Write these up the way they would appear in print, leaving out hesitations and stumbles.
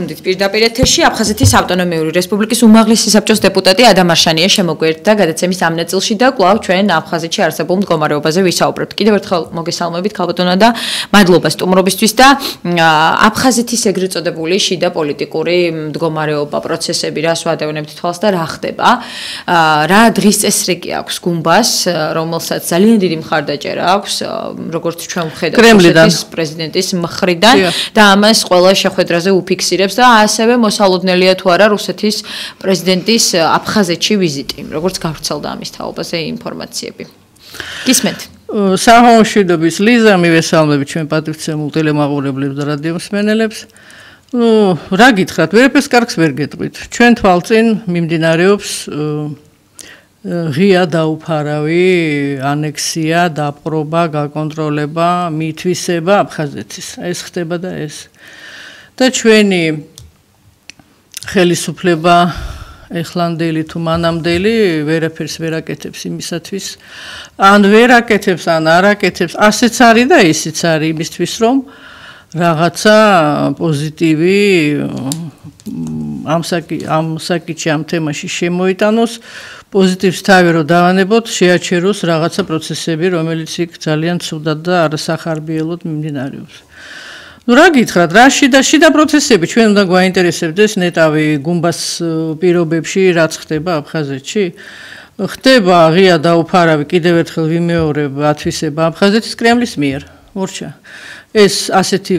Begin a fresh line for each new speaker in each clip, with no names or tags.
დაბრუნდით პირდაპირ ეთერში. აფხაზეთის ავტონომიური რესპუბლიკის უმაღლესი საბჭოს დეპუტატი ადამ არშანია შემოგვიერთდა გადაცემის ამ ნაწილში და კვლავ ჩვენ აფხაზეთში არსებულ მდგომარეობაზე ვისაუბრებთ. კიდევ ერთხელ მოგესალმებით ქალბატონო და მადლობა სტუმრობისთვის და აფხაზეთის ეგრეთ წოდებული შიდა პოლიტიკური მდგომარეობა, პროცესები, რას ვადევნებთ თვალს და რა ხდება? რა დღის წესრიგი აქვს გუმბას, რომელსაც ძალიან დიდი მხარდაჭერა აქვს, როგორც ჩვენ ვხედავთ რუსეთის პრეზიდენტის მხრიდან და ამას ყველა შეხვედრაზე უფიქსირებს და ასევე მოსალოდნელია თუ არა რუსეთის პრეზიდენტის აფხაზეთში ვიზიტი, როგორც გავრცელდა ამის თაობაზე ინფორმაციები. გისმენთ?
სამშვიდობის ლიზა, მივესალმებით ჩვენ პატრიცემულ ტელემაყურებლებს და რადიომსმენელებს. რა გითხრათ, ვერაფერს კარგს ვერ გეტყვით. ჩვენ თვალწინ მიმდინარეობს ღია დაუფარავი ანექსია, დაპყრობა, გაკონტროლება, მითვისება აფხაზეთის. ეს ხდება და ეს. და ჩვენი ხელისუფლება ეხლანდელი თუ მანამდელი ვერაფერს ვერ აკეთებს იმისათვის, ან ვერ აკეთებს, ან არ აკეთებს, ასეც არის და ისიც არის იმისთვის, რომ რაღაცა პოზიტივი ამ საკითხში, ამ თემაში შემოიტანოს, პოზიტივს თავი რომ დავანებოთ, შეაჩეროს რაღაცა პროცესები, რომელიც იქ ძალიან ცუდად და არასახარბიელოდ მიმდინარეობს. რა გითხრათ, რა შიდა პროცესები ჩვენ უნდა გვაინტერესებდეს ნეტავი გუმბას პირობებში, რაც ხდება აფხაზეთში? ხდება ღია დაუფარავი, კიდევ ერთხელ ვიმეორებ, ათვისება აფხაზეთის კრემლის მიერ. მორჩა. ეს ასეთი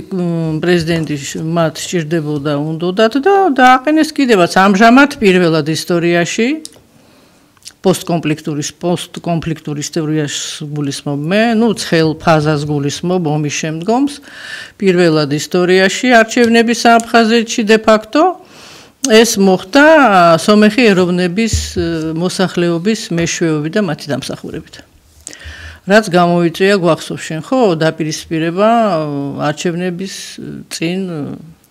პრეზიდენტი მათ სჭირდებოდა, უნდათ და დააყენეს კიდევაც ამჟამად პირველად ისტორიაში პოსტკონფლიქტურ ისტორიას გულისხმობ მე, ცხელ ფაზას გულისხმობ ომის შემდგომს, პირველად ისტორიაში არჩევნების აფხაზეთში დე-ფაქტო ეს მოხდა სომეხი ეროვნების მოსახლეობის მეშვეობით და მათი დამსახურებით. რაც გამოიწვია გვახსოვს შენ, ხო, დაპირისპირება არჩევნების წინ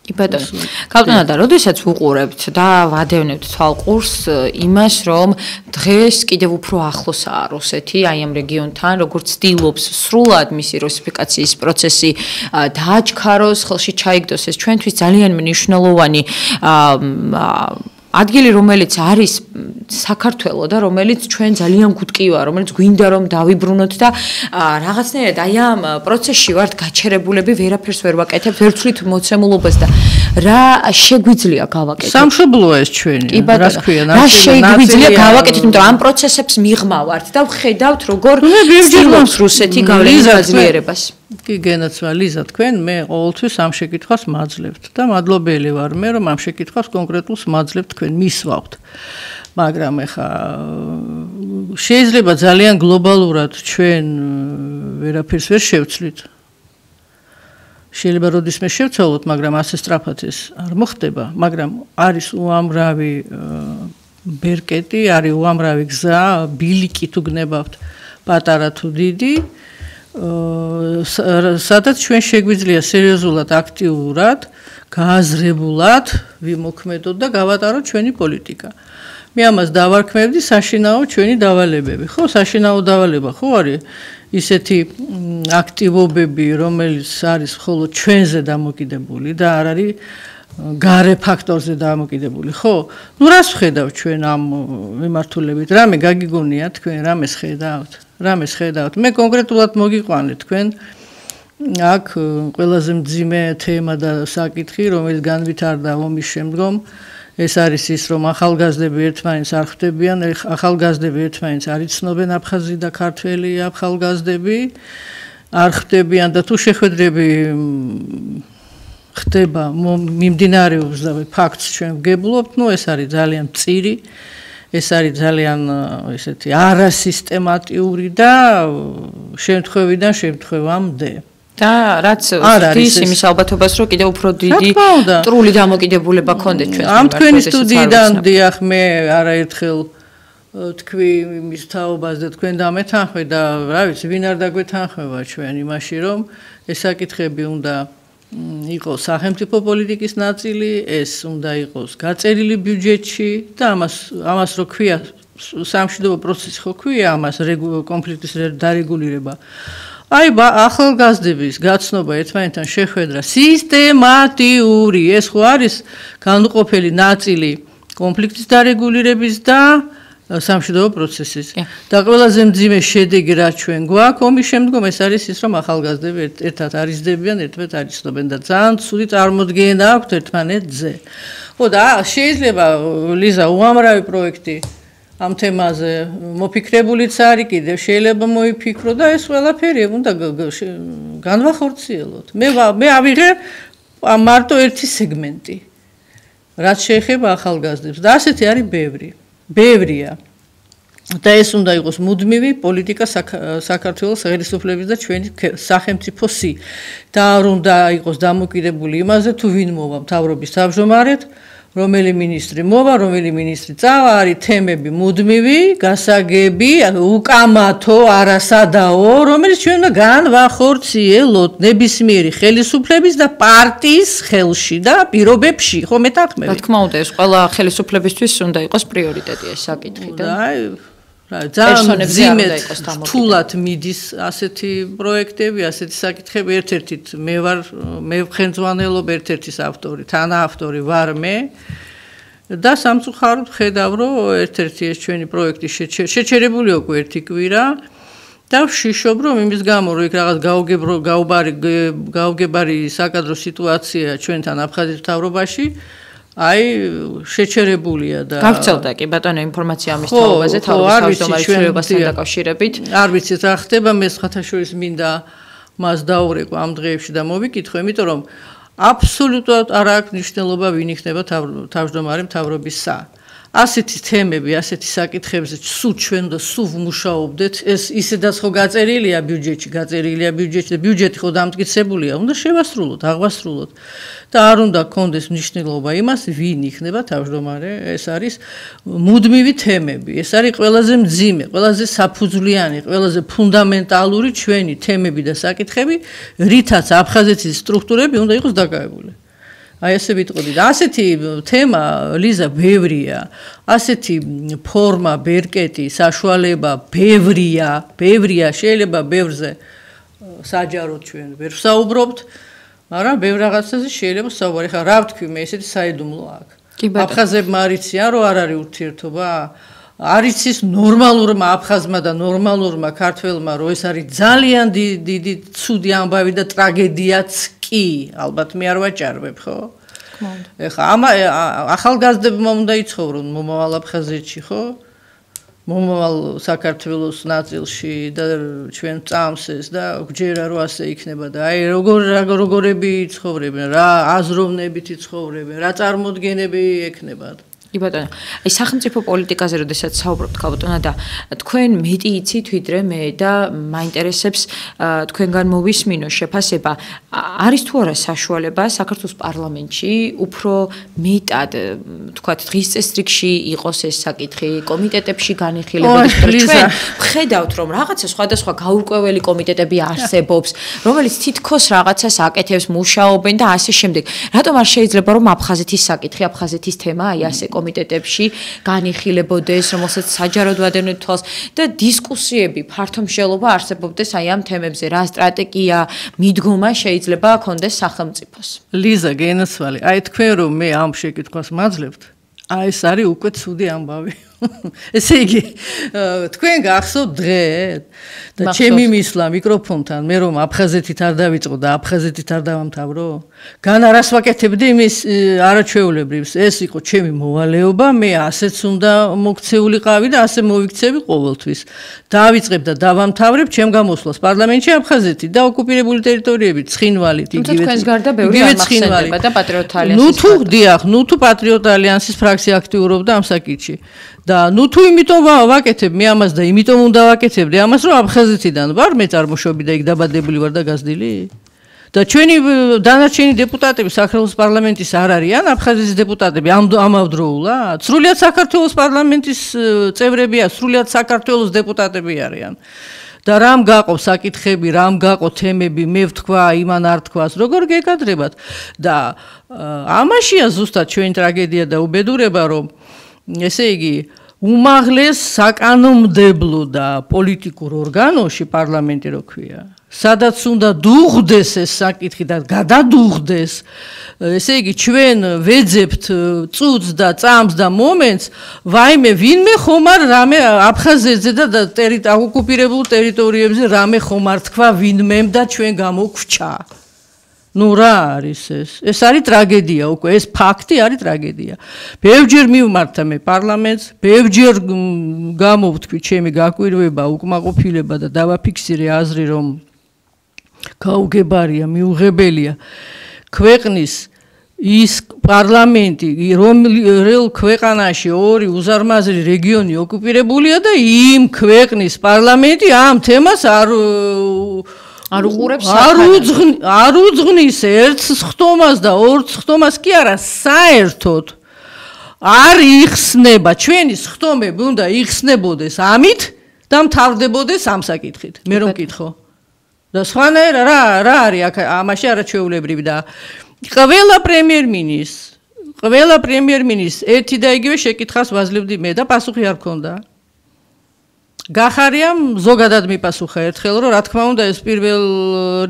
ბატონო, ქალბატონო და როდესაც ვუყურებთ და ვადევნებთ თვალყურს იმას, რომ დღეს კიდევ უფრო ახლოსაა რუსეთი აი ამ რეგიონთან, როგორც ცდილობს სრულად მისი რუსიფიკაციის პროცესი დააჩქაროს, ხელში ჩაიგდოს ეს ჩვენთვის ძალიან მნიშვნელოვანი ადგილი, რომელიც არის საქართველო და რომელიც ჩვენ ძალიან გუდკივა, რომელიც გვინდა რომ დავიბრუნოთ და რაღაცნაირად აი ამ პროცესში ვართ გაჩერებულები, ვერაფერს ვერ ვაკეთებთ, ვერ ვცვლით მოცემულობას და რა შეგვიძლია გავაკეთოთ?
სამშობლოა ეს ჩვენი, რას ქვია,
რა შეგვიძლია გავაკეთოთ, იმიტომ რომ ამ პროცესებს მიღმავართ და ვხედავთ როგორ ცდილობს რუსეთი გავლენის გაძლიერებას.
კი გენაცვა ლიზა თქვენ მე ყოველთვის ამ შეკითხვას მაძლევთ და მადლობელი ვარ მე რომ ამ შეკითხვას კონკრეტულს მაძლევთ თქვენ მისვავთ. მაგრამ ეხა შეიძლება ძალიან გლობალურად ჩვენ ვერაფერს ვერ შევცვლით. შეიძლება როდისმე შევცვალოთ, მაგრამ ასე სწრაფად ეს არ მოხდება, მაგრამ არის უამრავი ბერკეტი, არის უამრავი გზა, ბილიკი თუ გნებავთ, პატარა თუ დიდი, სადაც ჩვენ შეგვიძლია სერიოზულად, აქტიურად, გააზრებულად ვიმოქმედოთ და გავატაროთ ჩვენი პოლიტიკა. მე ამას დავარქმევდი საშინაო ჩვენი დავალებები. ხო, საშინაო დავალება ხო არის ისეთი აქტივობები, რომელიც არის მხოლოდ ჩვენზე დამოკიდებული და არ არის გარე ფაქტორზე დამოკიდებული, ხო? რას ვხედავთ ჩვენ ამ მიმართულებით? რამე გაგიგონია თქვენ, რამეს ხედავთ? მე კონკრეტულად მოგიყვანეთ თქვენ აქ ყველაზე მძიმე თემა და საკითხი, რომელიც განვითარდა ომის შემდგომ, ეს არის ის, რომ ახალგაზრდები ერთმანეთს არ ხვდებიან, ახალგაზრდები ერთმანეთს არ იცნობენ, აფხაზი და ქართველი ახალგაზრდები არ ხვდებიან და თუ შეხვედრები ხდება, მიმდინარეობს და ფაქტს ჩვენ ვგებლობთ, ეს არის ძალიან მწირი, ეს არის ძალიან ესეთი არასისტემატიური და შემთხვევიდან შემთხვევამდე.
და რაც ის იმის ალბათობას, რომ კიდევ უფრო დიდი მტრული დამოკიდებულება გქონდეთ ჩვენ.
ამ თქვენი სტუდიიდან დიახ, მე არაერთხელ თქვი იმის თაობას და თქვენ დამეთანხმე და რა ვიცი, ვინ არ დაგვეთანხმება ჩვენ იმაში, რომ ეს საკითხები უნდა იყოს სახელმწიფო პოლიტიკის ნაწილი, ეს უნდა იყოს გაწერილი ბიუჯეტში და ამას რო ქვია სამშვიდობო პროცესი ხო ქვია ამას კონფლიქტის დარეგულირება. აი ახალგაზრდების გაცნობა ერთმანეთთან შეხვედრა სისტემატიური ეს ხო არის განუყოფელი ნაწილი კონფლიქტის დარეგულირების და სამშვიდობო პროცესის და ყველაზე მძიმე შედეგი რაც ჩვენ გვაქვს ომის შემდგომ ეს არის ის რომ ახალგაზრდები ერთად არიზდებიან ერთმანეთს არიცნობენ და ძალიან ცუდი წარმოდგენა აქვთ ერთმანეთზე ხო და შეიძლება ლიზა უამრავი პროექტი ამ თემაზე მოფიქრებულიც არის კიდევ შეიძლება მოიფიქრო და ეს ყველაფერი უნდა განვახორციელოთ მე ავიღე მარტო ერთი სეგმენტი რაც შეეხება ახალგაზრდებს და ასეთი არის ბევრია და ეს უნდა იყოს მუდმივი პოლიტიკა საქართველოს ხელისუფლების და ჩვენი სახელმწიფოსი და არ უნდა იყოს დამოკიდებული იმაზე თუ ვინ მოვა მთავრობის თავმჯდომარედ რომელი მინისტრი მოვა, რომელი მინისტრი წავა, არის თემები მუდმივი, გასაგები, უკამათო, არასადაო, რომელიც ჩვენ უნდა განვახორციელოთ ნებისმიერი ხელისუფლების და პარტიის ხელში და პირობებში, ხო მეთანხმები?
რა თქმა უნდა, ეს ყველა ხელისუფლებისთვის უნდა იყოს პრიორიტეტი ეს საკითხი და
ძალიან რთულად მიდის ასეთი პროექტები, ასეთი საკითხები, ერთ-ერთით მე ვხენძვანელობ, ერთ-ერთის ავტორი, თანაავტორი ვარ მე და სამწუხაროდ ხედავ, რომ ერთ-ერთი ეს ჩვენი პროექტი შეჩერებულია უკვე ერთი კვირა და ვშიშობ, რომ იმის გამო, რომ იქ რაღაც გაუგებარი საკადრო სიტუაცია ჩვენთან აფხაზეთის მთავრობაში აი შეჩერებულია და
გავრცელდა კი ბატონო ინფორმაცია ამის თაობაზე თავის თავმჯდომარეობასთან დაკავშირებით
არ ვიცით რა ხდება მე სხვათაშორის მინდა მას დაურეკო ამ დღეებში და მოვიკითხო იმიტომ რომ აბსოლუტურად არ აქვს მნიშვნელობა ვინ იქნება თავმჯდომარე მთავრობისა ასეთი თემები ასეთი საკითხებზე სულ ჩვენ და სულ ვმუშაობდეთ ეს ისედაც ხო გაწერილია ბიუჯეტში და ბიუჯეტი ხო დამტკიცებულია უნდა შევასრულოთ აღვასრულოთ და არ უნდა გქონდეს მნიშვნელობა იმას ვინ იქნება თავმჯდომარე ეს არის მუდმივი თემები ეს არის ყველაზე მძიმე ყველაზე საფუძვლიანი ყველაზე ფუნდამენტალური ჩვენი თემები და საკითხები რითაც აფხაზეთის სტრუქტურები უნდა იყოს დაკავებული აი ესე ვიტყოდი და ასეთი თემა ლიზა ბევრია ასეთი ფორმა ბერკეტი საშუალება ბევრია შეიძლება ბევრზე საჯაროდ ჩვენ ვერ ვსაუბრობთ მაგრამ ბევრ რაღაცაზე შეიძლება საუბარი ხა რა ვთქვი მე ესეთი საიდუმლო აქვს აფხაზებმა არიციან რომ არ არის ურთიერთობა არის ის ნორმალურმა აფხაზმა და ნორმალურმა ქართველმა რომ ეს არის ძალიან დიდი ცუდი ამბავი და ტრაგედიაც კი ალბათ მე არ ვაჭარბებ ხო ეხა ახალგაზრდებმა უნდა იცხოვრონ მომავალ აფხაზეთში ხო მომავალ საქართველოს ნაწილში და ჩვენ წამსეს და გჯერა რომ ასე იქნება და აი როგორები იცხოვრებენ რა აზროვნებით იცხოვრებენ რა წარმოდგენები ექნებათ
კი ბატონო, აი სახელმწიფო პოლიტიკაზე როდესაც საუბრობთ ქალბატონო და თქვენ მეტი იცით ვიდრე მე და მაინტერესებს თქვენგან მოვისმინო შეფასება არის თუ არა საშუალება საქართველოს პარლამენტში უფრო მეტად თქვათ დღის წესრიგში იყოს ეს საკითხი კომიტეტებში განიხილებოდეს ჩვენ ვხედავთ რომ რაღაცა სხვადასხვა გაურკვეველი კომიტეტები არსებობს რომელიც თითქოს რაღაცას აკეთებს მუშაობენ და ასე შემდეგ რატომ არ შეიძლება რომ აფხაზეთის საკითხი აფხაზეთის თემა აი ასე კომიტეტებში განიხილებოდეს, რომელსაც საჯაროდ ვადევნებთ თვალს და დისკუსიები ფართომშელობა არსებობდეს აი ამ თემებზე, რა სტრატეგია, მიდგომა შეიძლება ქონდეს სახელმწიფოს.
ლიზა გენაცვალე, აი თქვენ რომ მე ამ შეკითხვას მაძლევთ, აი ეს არის უკვე ცუდი ამბავი. ესე იგი, თქვენ გახსოვთ დღე და ჩემი მისვლა მიკროფონთან, მე რომ აფხაზეთით არ დავიწყო და აფხაზეთით არ დავამთავრო, განარას ვაკეთებდი იმის არაჩვეულებრივს, ეს იყო ჩემი მოვალეობა, მე ასეც უნდა მოქცეულიყავი და ასე მოვიქცევი ყოველთვის. დავიწყებ და დავამთავრებ ჩემ გამოსვლას პარლამენტში აფხაზეთი და ოკუპირებული ტერიტორიები, ცხინვალით,
იგივე თქვენს გარდა ბევრი ამახსენდება და პატრიოტ
ალიანსის ნუ თუ პატრიოტ ალიანსის ფრაქცია აქტიურობდა ამ საკითხში. და ნუ თუ იმიტომ ვაკეთებ მე ამას და იმიტომ უნდა ვაკეთებდი ამას რომ აფხაზეთიდან ვარ მე წარმოშობი და იქ დაბადებული ვარ და გაზრდილი და ჩვენი დანარჩენი დეპუტატები საქართველოს პარლამენტის არ არიან აფხაზეთის დეპუტატები ამავდროულად სრულიად საქართველოს პარლამენტის წევრებია სრულიად საქართველოს დეპუტატები არიან და რამ გაყო საკითხები რამ გაყო თემები მე ვთქვა იმან არ თქვას როგორ გეკადრებათ და ამაშია ზუსტად ჩვენი ტრაგედია და უბედურება რომ ესე იგი უმაღლეს საკანონმდებლო და პოლიტიკურ ორგანოში პარლამენტი რო ქვია სადაც უნდა დუღდეს ეს საკითხი და გადადუღდეს, ესე იგი ჩვენ ვეძებთ წუთს და წამს და მომენტს, ვაიმე ვინმე ხომ არ რამე აფხაზეთზე და ოკუპირებულ ტერიტორიებზე რამე ხომ არ თქვა ვინმემ და ჩვენ გამოგვჩა. ნუ რა არის ეს? ეს არის ტრაგედია უკვე, ეს ფაქტი არის ტრაგედია. ბევრჯერ მივმართა მე პარლამენტს, ბევრჯერ გამოვთქვი ჩემი გაკვირვება, უკმაყოფილება და დავაფიქსირე აზრი, რომ გაუგებარია, მიუღებელია ქვეყნის ის პარლამენტი, რომელ ქვეყანაში ორი უზარმაზრი რეგიონი ოკუპირებულია და იმ ქვეყნის პარლამენტი ამ თემას არ უძღვნის ერთს ხტომას და ორს ხტომას კი არა, საერთოდ არ იხსნება. ჩვენი ხტომები უნდა იხსნებოდეს ამით და მთავრდებოდეს ამ საკითხით. მე რომ მკითხო. და სხვანაირად რა არის აქ ამაში არაჩვეულებრივი და ყველა პრემიერ-მინისტრს ერთი და იგივე შეკითხვას ვაძლევდი მე და პასუხი არ მქონდა. გახარიამ ზოგადად მიპასუხა ერთხელ, რომ რა თქმა უნდა ეს პირველ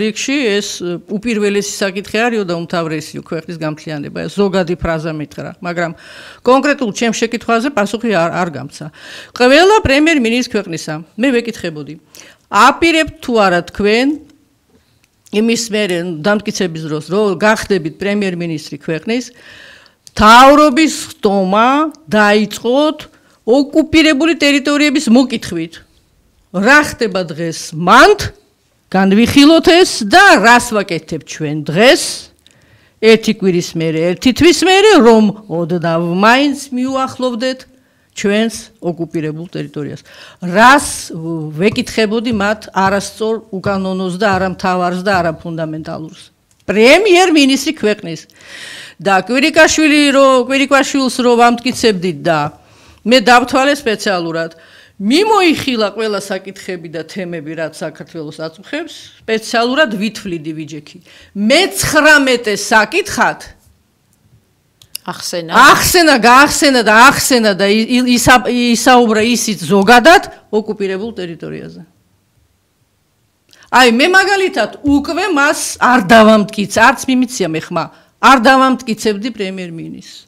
რიგში ეს უპირველესი საკითხი არისო და უმთავრესიო ქვეყნის გამთლიანება. ეს ზოგადი ფრაზა მითხრა, მაგრამ კონკრეტულ ჩემ შეკითხვაზე პასუხი არ გამცა. ყველა პრემიერ-მინისტრს ქვეყნისა მე ვეკითხებოდი, აპირებთ თუ არა თქვენ იმის მერე დამტკიცების დროს, რომ გახდებით პრემიერ-მინისტრი ქვეყნის, მთავრობის ხტომა დაიწყოთ ოკუპირებული ტერიტორიების მოკითხვით. რა ხდება დღეს მანდ, განვიხილოთ ეს და რას ვაკეთებთ ჩვენ დღეს, ერთი კვირის მერე, ერთი თვის მერე, რომ ოდნავ მაინც მიუახლოვდეთ ჩვენს ოკუპირებულ ტერიტორიას. რას ვეკითხებოდი მათ არასწორ უკანონოს და არა მთავარს და არა ფუნდამენტალურს. პრემიერ-მინისტრი ქვეყნის და კვირიკაშვილს რო ვამტკიცებდით და მე დავთვალე სპეციალურად. მიმოიხილა ყველა საკითხები და თემები, რაც საქართველოს აწუხებს, სპეციალურად ვითვლიდი ვიჯექი. მე-19 საკითხად გაახსენა და ისაუბრა ისიც ზოგადად ოკუპირებულ ტერიტორიაზე. აი მე მაგალითად უკვე მას არ დავამტკიც, არც მიმიცია მე ხმა, არ დავამტკიცებდი პრემიერ-მინისტრს.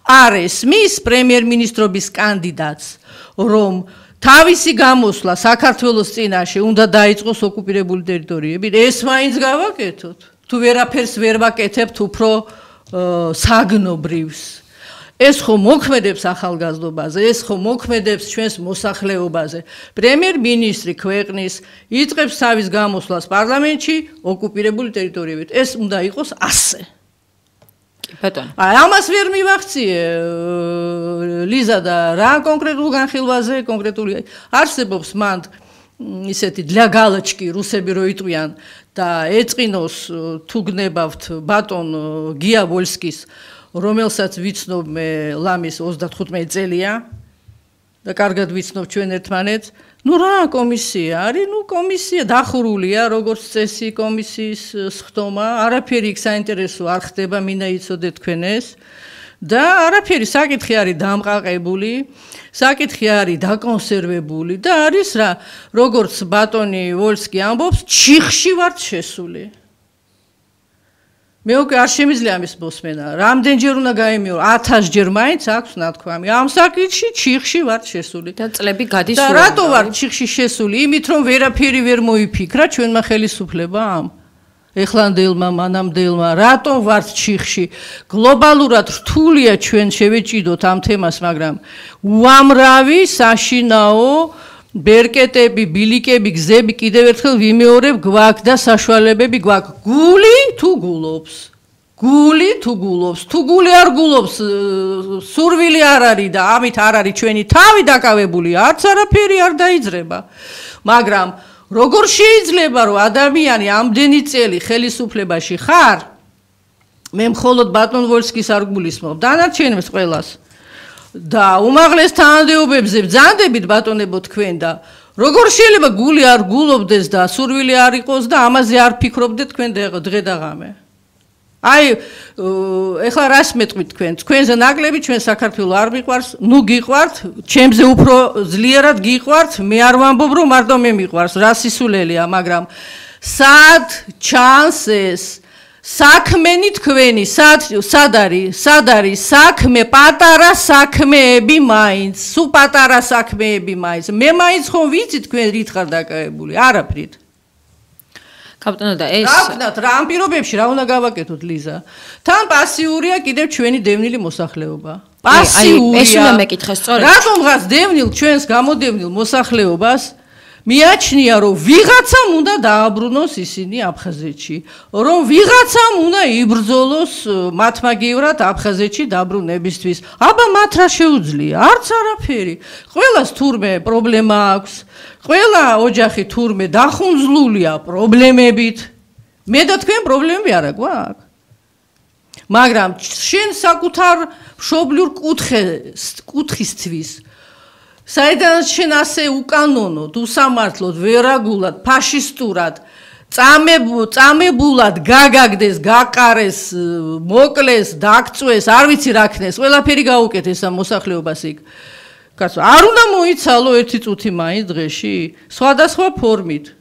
არ ესმის პრემიერ-მინისტრობის კანდიდატს, რომ თავისი გამოსვლა საქართველოს წინაშე უნდა დაიწყოს ოკუპირებული ტერიტორიები, ეს მაინც გავაკეთოთ. თუ ვერაფერს ვერ ვაკეთებთ უფრო საგნობრივს. ეს ხომ მოქმედებს ახალგაზრდობაზე, ეს ხომ მოქმედებს ჩვენს მოსახლეობაზე. პრემიერ-მინისტრი ქვეყნის იწყებს თავის გამოსვლას პარლამენტში ოკუპირებული ტერიტორიებით. ეს უნდა იყოს ასე.
ბატონო.
ამას ვერ მივახციე ლიზა და რა კონკრეტულ განხილვაზე კონკრეტული არსებობს მანდ ისეთი для галочки რუსები რო იტყვიან და ეწყინოს თუ გნებავთ ბატონ გია ვოლსკის რომელსაც ვიცნობ მე ლამის 35 წელია და კარგად ვიცნობ ჩვენ ერთმანეთს. ნუ რა კომისია არის, ნუ კომისია დახურულია, როგორც წესი კომისიის ხტომა, არაფერი იქ საინტერესო არ ხდება, მინდა იცოდეთ თქვენ ეს. და არაფერი საკითხი არის დამყაყებული, საკითხი არის დაკონსერვებული და არის რა, როგორც ბატონი ვოლსკი ამბობს, ჩიხში ვართ შესული. მე უკვე არ შემიძლია ამის მოსმენა. რამდენჯერ უნდა გაიმეორო? 1000 ჯერ მაინც აქვს ნათქვამი. ამ საკითხში ჩიხში ვართ შესული.
და წლები გადის
და რატო ვარ ჩიხში შესული? იმით რომ ვერაფერი ვერ მოიფიქრა ჩვენმა ხელისუფლებამ. ეხლანდელმა, მანამდელმა, რატო ვართ ჩიხში? გლობალურად რთულია ჩვენ შევეჭიდოთ ამ თემას, მაგრამ უამრავი საშინაო ბერკეტები, ბილიკები, გზები კიდევ ერთხელ ვიმეორებ გვაქვს და საშუალებები გვაქვს. გული თუ გულობს? თუ გული არ გულობს, სურვილი არ არის და ამით არ არის ჩვენი თავი დაკავებული, არც არაფერი არ დაიძრება. მაგრამ როგორ შეიძლება რომ ადამიანი ამდენი წელი ხელისუფლებაში ხარ? მე მხოლოდ ბატონ ვოლსკის არ გულისხმობ, დანარჩენებს ყველას. და უმაღლეს თანამდებობებზე ბრძანდებით ბატონებო თქვენ და როგორ შეიძლება გული არ გულობდეს და სურვილი არ იყოს და ამაზე არ ფიქრობდეთ თქვენ დღე და ღამე. აი ეხლა რას მეტყვით თქვენზე ნაკლები ჩვენ საქართველოს არ მიყვარს, ნუ გიყვართ, ჩემზე უფრო ძლიერად გიყვართ, მე არ ვამბობ რომ მარტო მე მიყვარს, რა სისულელია, მაგრამ სად ჩანს ეს საქმენი თქვენი, სად არის საქმე, პატარა საქმეები მაინც, სულ პატარა საქმეები მაინც, მე მაინც ხომ ვიცი თქვენ რით ხარ დაკავებული, არაფრით.
კაპიტანო და ეს
რა ამ პირობებში რა უნდა გავაკეთოთ ლიზა? თან პასიურია კიდევ ჩვენი დევნილი მოსახლეობა. პასიურია.
ეს უნდა მეკითხე სწორედ.
რატომღაც დევნილ ჩვენს გამოდევნილ მოსახლეობას მიაჩნია რომ ვიღაცამ უნდა დააბრუნოს ისინი აფხაზეთში, რომ ვიღაცამ უნდა იბრძოლოს მათმაგივრად აფხაზეთში დაბრუნებისთვის. აბა მათ რა შეუძლია? არც არაფერი. ყველას თურმე პრობლემა აქვს. ყველა ოჯახი თურმე დახუნძლულია პრობლემებით. მე და თქვენ პრობლემები არა გვაქვს. მაგრამ შენ საკუთარ მშობლიურ კუთხისთვის საიდან შენ ასე უკანონოდ, უსამართლოდ, ვერაგულად, ფაშისტურად, წამებულად გაგაგდეს, გაყარეს, მოკლეს, დაგწვეს, არ ვიცი რა ქნეს, ყველაფერი გაუკეთეს ამ მოსახლეობას იქ. კაცო, არ უნდა მოიცალო ერთი წუთი მაინც დღეში, სხვადასხვა ფორმით.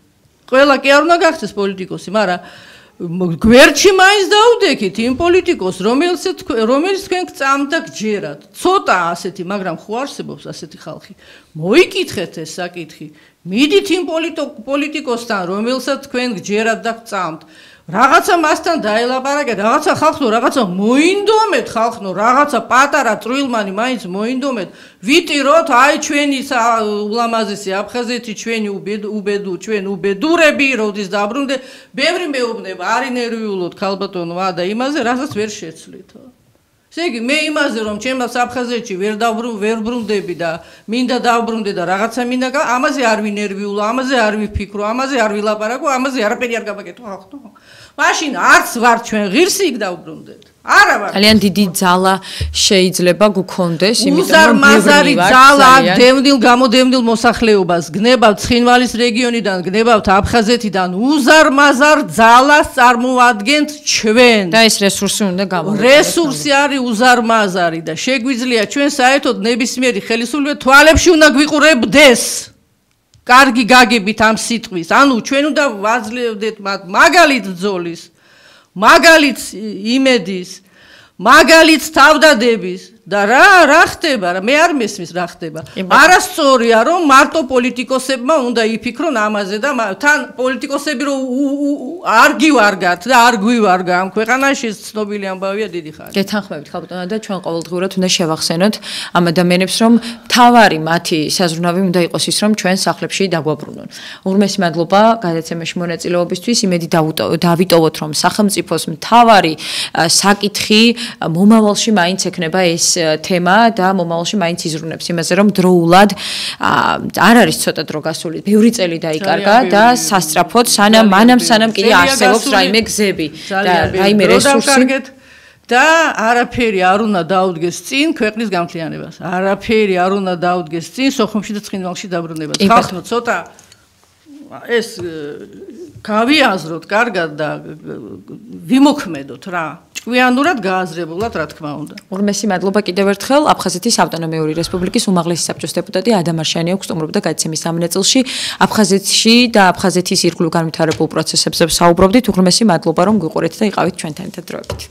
ყველა კი არ უნდა გახდეს პოლიტიკოსი, მაგრამ გვერდში მაინც დაუდექით იმ პოლიტიკოს, რომელიც თქვენ გწამდა გჯერათ. ცოტა ასეთი, მაგრამ ხო არსებობს ასეთი ხალხი. მოიკითხეთ ეს საკითხი. მიდით იმ პოლიტიკოსთან, რომელსაც თქვენ გჯერათ და გწამთ. რაღაცა მასთან დაელაპარაკეთ, რაღაცა ხალხო, რაღაცა მოინდომეთ ხალხო, რაღაცა პატარა წვრილმანი მაინც მოინდომეთ. ვიტიროთ, აი ჩვენი ულამაზესი აფხაზეთი, ჩვენი ჩვენ უბედურები, როდის დაბრუნდე, ბევრი მეუბნება, არ ინერვიულოთ ქალბატონო და იმაზე, რასაც ვერ შეცვლითო. ესე იგი, მე იმაზე რომ ჩემს აფხაზეთში ვერ ბრუნდები და მინდა დავბრუნდე და რაღაცა მინდა, ამაზე არ ვინერვიულო, ამაზე არ ვიფიქრო, ამაზე არ ვილაპარაკო, ამაზე არაფერი არ გავაკეთო ხალხო. მაშინ არც ვარ ჩვენ ღირსი იქ დავბრუნდეთ. არა ვარ.
ძალიან დიდი ძალა შეიძლება გქონდეს, იმიტომ რომ
უზარმაზარი ძალა დევნილ გამოდევნილ მოსახლეობას გნებავთ ცხინვალის რეგიონიდან, გნებავთ აფხაზეთიდან, უზარმაზარ ძალას წარმოადგენთ ჩვენ.
და ეს რესურსი უნდა გამოვიდეს.
რესურსი არის უზარმაზარი და შეგვიძლია ჩვენ საერთოდ ნებისმიერი ხელისუფლება თვალებში უნდა გვიყურებდეს. კარგი გაგებით ამ სიტყვის. ანუ ჩვენ უნდა ვაძლევდეთ მათ მაგალით ბრძოლის, მაგალით იმედის, მაგალით თავდადების და რა ხდება? მე არ მესმის რა ხდება. არასწორია რომ მარტო პოლიტიკოსებმა უნდა იფიქრონ ამაზე და თან პოლიტიკოსები რომ არ გივარგათ და არ გვივარგა ამ ქვეყანაში ცნობილი ამბავია დიდი ხანი.
გეთანხმებით ხალბატონო და ჩვენ ყოველდღურად უნდა შევახსენოთ ამ ადამიანებს რომ თავარი მათი საზრუნავი უნდა იყოს ის რომ ჩვენ სახლებში დაგვაბრუნონ. ურმესი მადლობა გადაცემაში მონაწილეობისთვის. იმედი დავიტოვოთ რომ სახელმწიფოს მთავარი საკითხი მომავალში მაინც ექნება ეს თემა და მომავალში მაინც იზრუნებს იმაზე რომ დროულად არ არის ცოტა დრო გასული, ბევრი წელი დაიკარგა და სასწრაფოდ სანამ კიდე არსებობს რაიმე გზები და რაიმე რესურსი
და არაფერი არ უნდა დაუდგეს წინ ქვეყნის გამთლიანებას. არაფერი არ უნდა დაუდგეს წინ სოხუმში და ცხინვალში დაბრუნებას. ხალხო ცოტა ეს გავიაზროთ კარგად და ვიმოქმედოთ რა. ჭკვიანურად გააზრებულად რა თქმა უნდა.
ურმესი მადლობა კიდევ ერთხელ. აფხაზეთის ავტონომიური რესპუბლიკის უმაღლესი საბჭოს დეპუტატი ადამ არშიანი სტუმრობდა გადაცემის ამ ნაწილში. აფხაზეთში და აფხაზეთის ირგვლივ განვითარებულ პროცესებზე საუბრობდით. ურმესი მადლობა რომ გვიყურეთ და იყავით ჩვენთან ერთად დროებით.